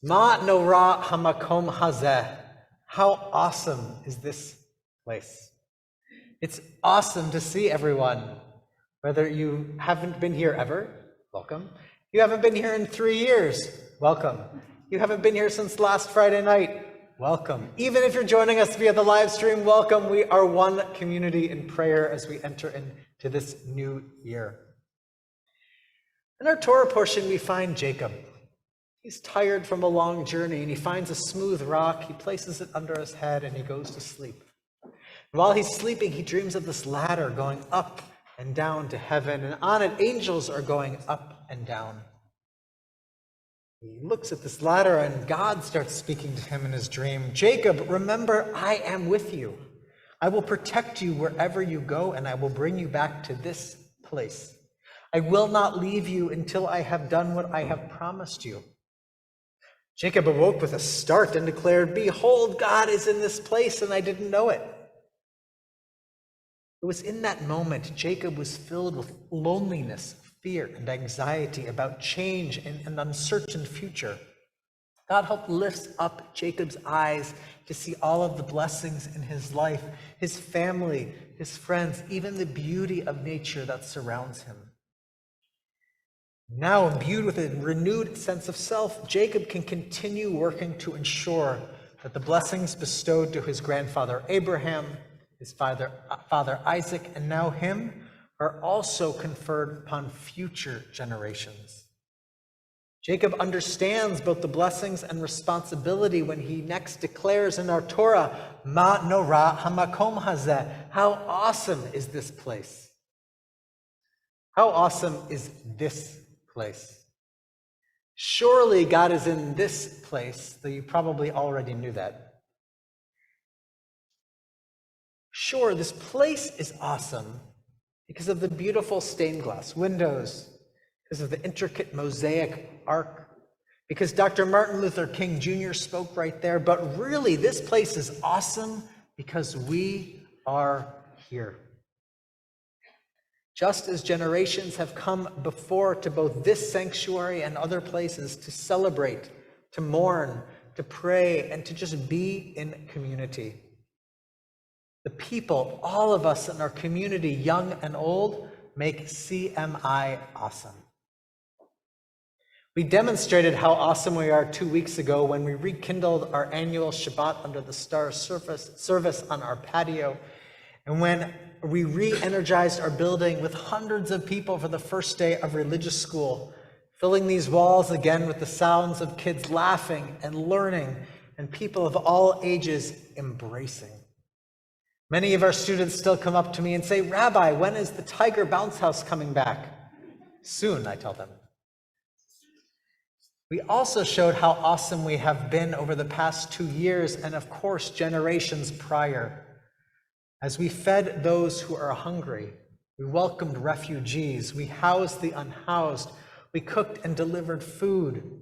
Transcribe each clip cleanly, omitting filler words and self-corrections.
Ma nora hamakom hazeh. How awesome is this place? It's awesome to see everyone. Whether you haven't been here ever, welcome. You haven't been here in 3 years, welcome. You haven't been here since last Friday night, welcome. Even if you're joining us via the live stream, welcome. We are one community in prayer as we enter into this new year. In our Torah portion, we find Jacob. He's tired from a long journey and he finds a smooth rock. He places it under his head and he goes to sleep. And while he's sleeping, he dreams of this ladder going up and down to heaven, and on it, angels are going up and down. He looks at this ladder and God starts speaking to him in his dream. Jacob, remember, I am with you. I will protect you wherever you go, and I will bring you back to this place. I will not leave you until I have done what I have promised you. Jacob awoke with a start and declared, behold, God is in this place, and I didn't know it. It was in that moment Jacob was filled with loneliness, fear, and anxiety about change and an uncertain future. God helped lift up Jacob's eyes to see all of the blessings in his life, his family, his friends, even the beauty of nature that surrounds him. Now, imbued with a renewed sense of self, Jacob can continue working to ensure that the blessings bestowed to his grandfather Abraham, his father Isaac, and now him, are also conferred upon future generations. Jacob understands both the blessings and responsibility when he next declares in our Torah, Ma nora hamakom hazeh. How awesome is this place? How awesome is this place? Surely God is in this place, though you probably already knew that. Sure, this place is awesome because of the beautiful stained glass windows, because of the intricate mosaic arc, because Dr. Martin Luther King Jr. spoke right there, but really this place is awesome because we are here. Just as generations have come before to both this sanctuary and other places to celebrate, to mourn, to pray, and to just be in community. The people, all of us in our community, young and old, make CMI awesome. We demonstrated how awesome we are 2 weeks ago when we rekindled our annual Shabbat under the stars service on our patio, and when we re-energized our building with hundreds of people for the first day of religious school, filling these walls again with the sounds of kids laughing and learning and people of all ages embracing. Many of our students still come up to me and say, Rabbi, when is the Tiger Bounce House coming back? Soon, I tell them. We also showed how awesome we have been over the past 2 years and, of course, generations prior. As we fed those who are hungry, we welcomed refugees, we housed the unhoused, we cooked and delivered food,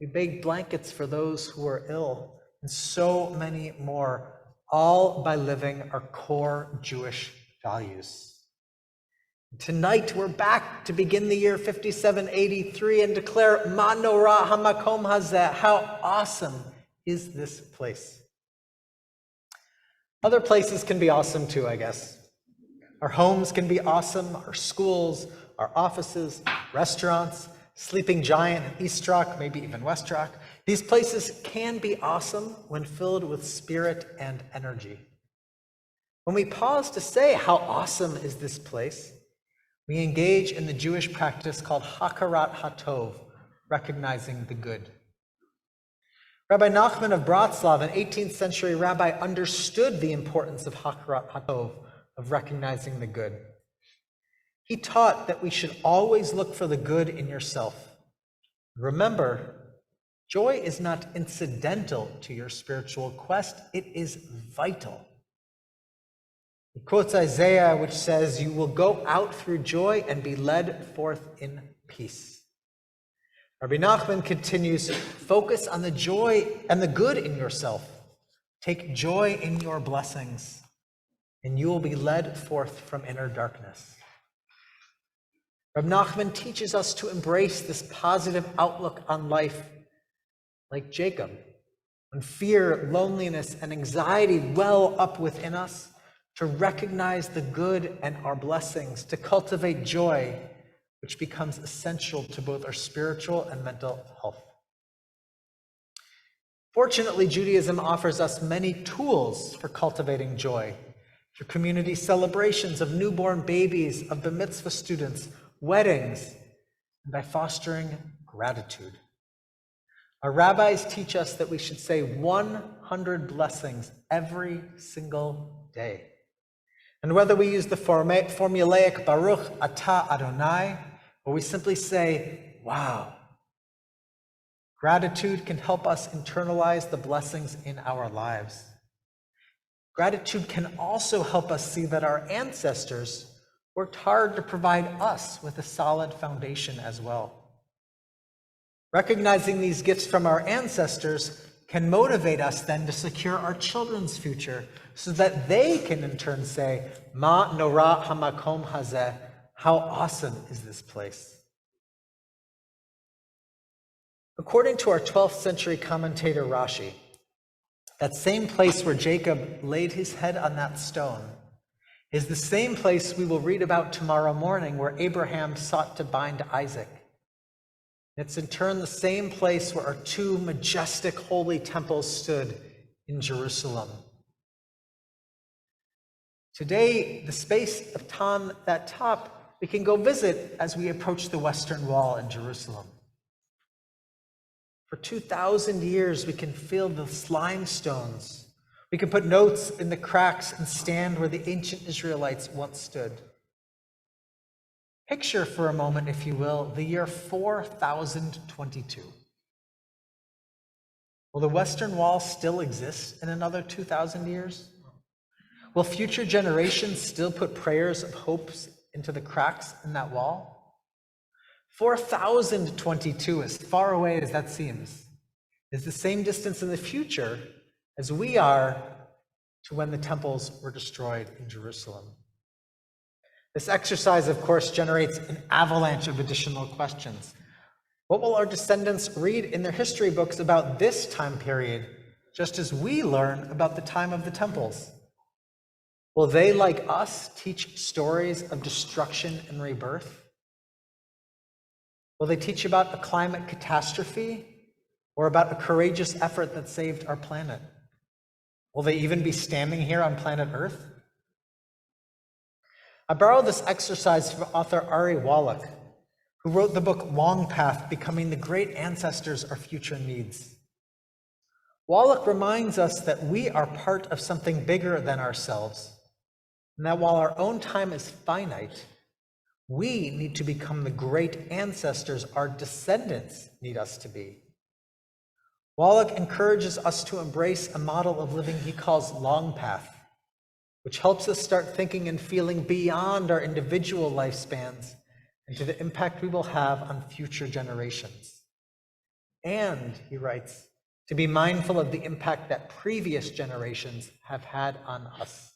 we baked blankets for those who are ill, and so many more, all by living our core Jewish values. Tonight, we're back to begin the year 5783 and declare, Ma nora hamakom hazeh. How awesome is this place? Other places can be awesome too, I guess. Our homes can be awesome, our schools, our offices, restaurants, Sleeping Giant in East Rock, maybe even West Rock. These places can be awesome when filled with spirit and energy. When we pause to say, how awesome is this place, we engage in the Jewish practice called Hakarat HaTov, recognizing the good. Rabbi Nachman of Bratslav, an 18th century rabbi, understood the importance of Hakarat HaTov, of recognizing the good. He taught that we should always look for the good in yourself. Remember, joy is not incidental to your spiritual quest, it is vital. He quotes Isaiah, which says, you will go out through joy and be led forth in peace. Rabbi Nachman continues, focus on the joy and the good in yourself. Take joy in your blessings, and you will be led forth from inner darkness. Rabbi Nachman teaches us to embrace this positive outlook on life, like Jacob, when fear, loneliness, and anxiety well up within us, to recognize the good and our blessings, to cultivate joy, which becomes essential to both our spiritual and mental health. Fortunately, Judaism offers us many tools for cultivating joy through community celebrations of newborn babies, of bar mitzvah students, weddings, and by fostering gratitude. Our rabbis teach us that we should say 100 blessings every single day. And whether we use the formulaic Baruch Atah Adonai, or we simply say, wow, gratitude can help us internalize the blessings in our lives. Gratitude can also help us see that our ancestors worked hard to provide us with a solid foundation as well. Recognizing these gifts from our ancestors can motivate us then to secure our children's future so that they can in turn say, Ma nora hamakom hazeh, how awesome is this place? According to our 12th century commentator Rashi, that same place where Jacob laid his head on that stone is the same place we will read about tomorrow morning where Abraham sought to bind Isaac. It's in turn the same place where our two majestic holy temples stood in Jerusalem. Today, the space upon that top, we can go visit as we approach the Western Wall in Jerusalem. For 2,000 years, we can feel the limestones. We can put notes in the cracks and stand where the ancient Israelites once stood. Picture for a moment, if you will, the year 4022. Will the Western Wall still exist in another 2,000 years? Will future generations still put prayers of hopes into the cracks in that wall? 4022, as far away as that seems, is the same distance in the future as we are to when the temples were destroyed in Jerusalem. This exercise, of course, generates an avalanche of additional questions. What will our descendants read in their history books about this time period, just as we learn about the time of the temples? Will they, like us, teach stories of destruction and rebirth? Will they teach about a climate catastrophe or about a courageous effort that saved our planet? Will they even be standing here on planet Earth? I borrowed this exercise from author Ari Wallach, who wrote the book Long Path, Becoming the Great Ancestors Our Future Needs. Wallach reminds us that we are part of something bigger than ourselves, and that while our own time is finite, we need to become the great ancestors our descendants need us to be. Wallach encourages us to embrace a model of living he calls long path, which helps us start thinking and feeling beyond our individual lifespans and to the impact we will have on future generations. And, he writes, to be mindful of the impact that previous generations have had on us.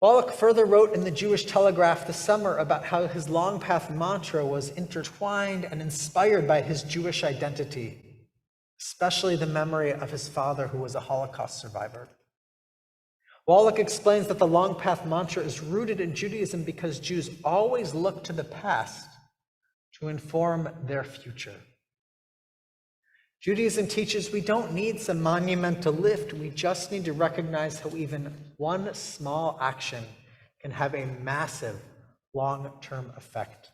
Wallach further wrote in the Jewish Telegraph this summer about how his long path mantra was intertwined and inspired by his Jewish identity, especially the memory of his father who was a Holocaust survivor. Wallach explains that the long path mantra is rooted in Judaism because Jews always look to the past to inform their future. Judaism teaches we don't need some monumental lift, we just need to recognize how even one small action can have a massive long-term effect.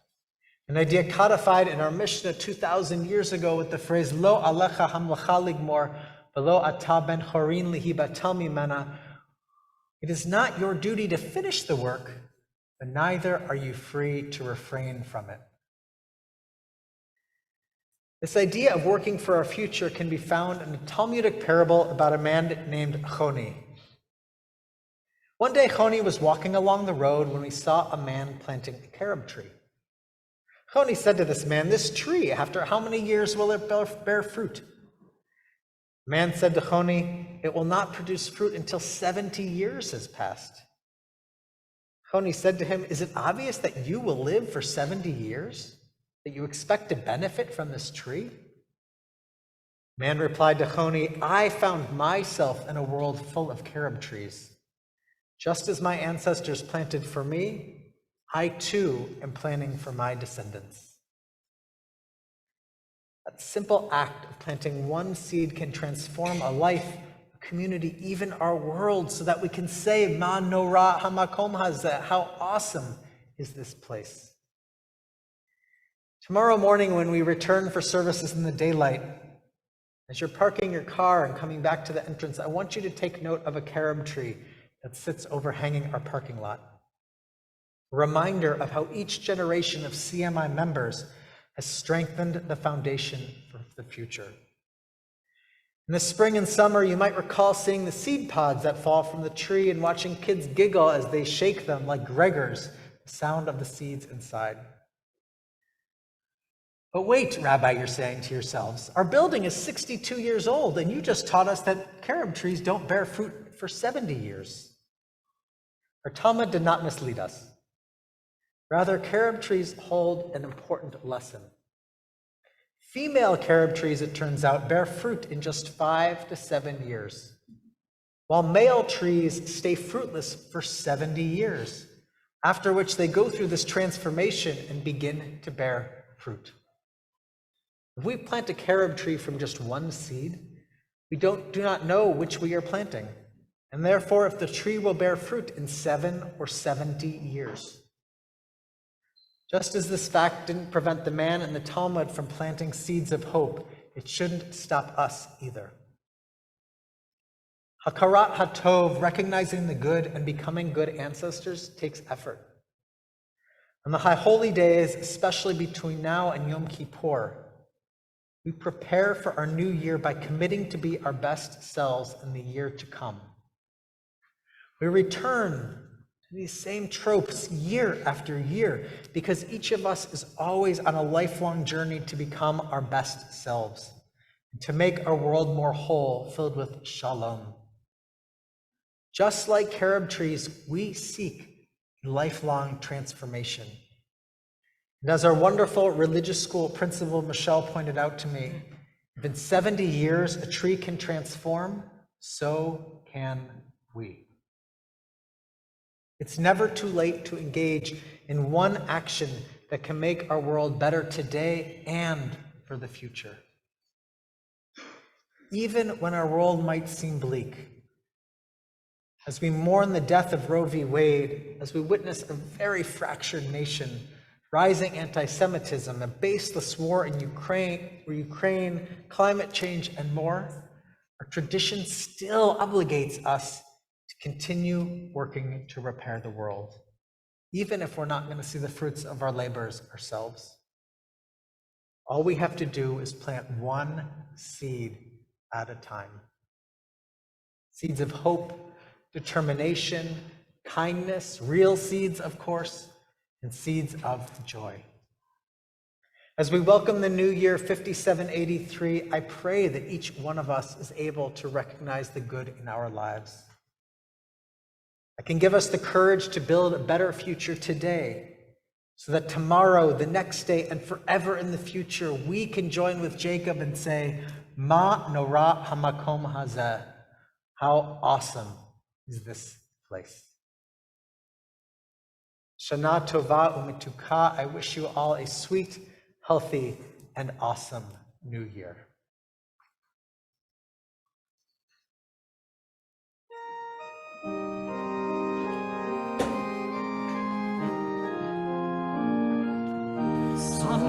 An idea codified in our Mishnah 2,000 years ago with the phrase, Lo alecha hamlacha ligmor, velo ata ben chorin lihi batal mimena. It is not your duty to finish the work, but neither are you free to refrain from it. This idea of working for our future can be found in a Talmudic parable about a man named Choni. One day, Choni was walking along the road when he saw a man planting a carob tree. Choni said to this man, "This tree, after how many years will it bear fruit?" The man said to Choni, "It will not produce fruit until 70 years has passed." Choni said to him, "Is it obvious that you will live for 70 years? That you expect to benefit from this tree?" Man replied to Choni, I found myself in a world full of carob trees. Just as my ancestors planted for me, I too am planting for my descendants. That simple act of planting one seed can transform a life, a community, even our world, so that we can say, Ma nora hamakom hazeh, how awesome is this place. Tomorrow morning when we return for services in the daylight, as you're parking your car and coming back to the entrance, I want you to take note of a carob tree that sits overhanging our parking lot. A reminder of how each generation of CMI members has strengthened the foundation for the future. In the spring and summer, you might recall seeing the seed pods that fall from the tree and watching kids giggle as they shake them like Gregors, the sound of the seeds inside. But wait, Rabbi, you're saying to yourselves, our building is 62 years old, and you just taught us that carob trees don't bear fruit for 70 years. Our Talmud did not mislead us. Rather, carob trees hold an important lesson. Female carob trees, it turns out, bear fruit in just 5 to 7 years, while male trees stay fruitless for 70 years, after which they go through this transformation and begin to bear fruit. If we plant a carob tree from just one seed, we do not know which we are planting, and therefore if the tree will bear fruit in 7 or 70 years. Just as this fact didn't prevent the man in the Talmud from planting seeds of hope, it shouldn't stop us either. Hakarat hatov, recognizing the good and becoming good ancestors, takes effort. On the high holy days, especially between now and Yom Kippur, we prepare for our new year by committing to be our best selves in the year to come. We return to these same tropes year after year because each of us is always on a lifelong journey to become our best selves, and to make our world more whole, filled with shalom. Just like carob trees, we seek lifelong transformation. And as our wonderful religious school principal, Michelle, pointed out to me, if in 70 years a tree can transform, so can we. It's never too late to engage in one action that can make our world better today and for the future. Even when our world might seem bleak, as we mourn the death of Roe v. Wade, as we witness a very fractured nation, rising anti-Semitism, a baseless war in Ukraine, climate change, and more, our tradition still obligates us to continue working to repair the world, even if we're not going to see the fruits of our labors ourselves. All we have to do is plant one seed at a time. Seeds of hope, determination, kindness, real seeds, of course, and seeds of joy. As we welcome the new year 5783, I pray that each one of us is able to recognize the good in our lives. That can give us the courage to build a better future today, so that tomorrow, the next day, and forever in the future, we can join with Jacob and say, Ma nora hamakom hazeh, how awesome is this place. Shana tova umituka, I wish you all a sweet, healthy, and awesome new year. Some